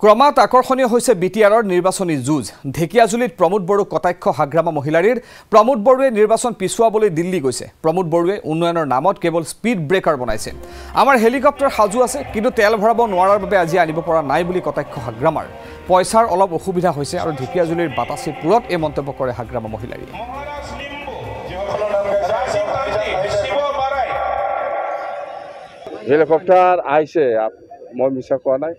ক্ৰমাৎ আকৰ্ষণীয় হৈছে বিটিআৰৰ নিৰ্বাচনী যুঁজ ঢেকিয়াজুলিত প্ৰমোদ বড়ো কটাক্ষ হাগ্ৰামা মহিলাৰীৰ প্ৰমোদ বড়োৱে নিৰ্বাচন পিছুৱাবলৈ দিল্লী গৈছে প্ৰমোদ বড়োৱে উন্নয়নৰ নামত কেৱল স্পীড ব্ৰেকাৰ বনাইছে আমাৰ হেলিকপ্টাৰ সাজু আছে কিন্তু তেল ভৰাব নোৱাৰাৰ বাবে আজি আনিব পৰা নাই বুলি কটাক্ষ হাগ্ৰামাৰ পইচাৰ অলপ অসুবিধা হৈছে আৰু ঢেকিয়াজুলিৰ বাতাসীপুৰত এই মন্তব্য কৰে হাগ্ৰামা মহিলাৰীয়ে হেলিকপ্টাৰ আহিছে মই মিছা কোৱা নাই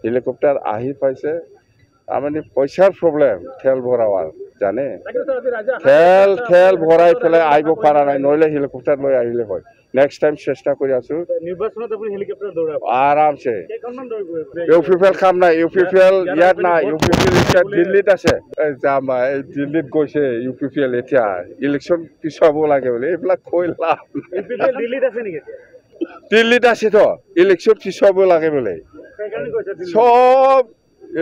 হেলিকপ্টাৰ আহি পাইছে মানে পইচাৰ প্ৰব্লেম তেল ভৰাৱাৰ জানে তেল ভৰাই পেলাই আহিব পৰা নাই নহলে হেলিকপ্টাৰ লৈ আহিলে হয় নেক্সট টাইম চেষ্টা কৰি আছো নিৰ্বাচনত আপুনি হেলিকপ্টাৰ দৌৰাব আৰামছে ইউপিপিএল কাম নাই ইউপিপিএল ইয়াত নাই ইউপিপিএল এতিয়া দিল্লীত আছে যাম দিল্লীত গৈছে ইউপিপিএল এতিয়া ইলেকশ্যন পিছুৱাব লাগে বোলে এইবিলাক কৈ লাভ ইউপিপিএল দিল্লীত আছে নেকি দিল্লীত আছে তো ইলেকশ্যন পিছুৱাব লাগে বোলে সব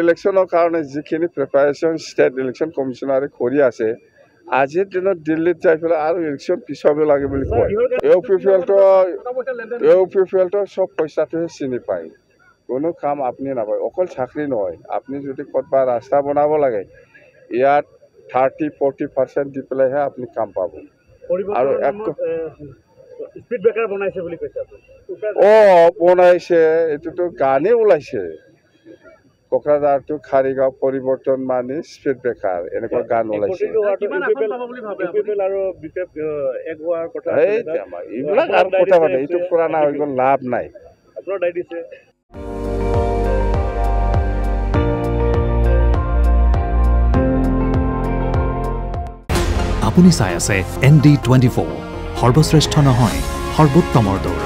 ইলেকশ্যনৰ কাৰণে যিখিনি প্ৰিপাৰেশ্যন ষ্টেট ইলেকশ্যন কমিশ্যনাৰে কৰি আছে আজিৰ দিনত দিল্লীত যাই পেলাই আৰু ইলেকশ্যন পিছুৱাব লাগে বুলি কয় ইউপিপিএলটো সব পইচাটোহে চিনি পায় কোনো কাম আপুনি নাপায় অকল চাকৰি নহয় আপুনি যদি ক'ৰবা ৰাস্তা বনাব লাগে ইয়াত 30-40% দি পেলাইহে আপুনি কাম পাব আৰু স্পীড ব্ৰেকাৰ বনাইছে বুলি কৈছে বনাইছে এইটোতো গানেই ওলাইছে কোকৰাঝাৰটো খাৰিগাঁও পৰিৱৰ্তন মানে স্পীড ব্ৰেকাৰ এনেকুৱা গান ওলাইছে এইবিলাক আৰু কথা পাতে এইটো পুৰাণা হৈ গ'ল লাভ নাই আপুনি চাই আছে ND24 সৰ্বশ্ৰেষ্ঠ নহয় সৰ্বোত্তমৰ দৌৰ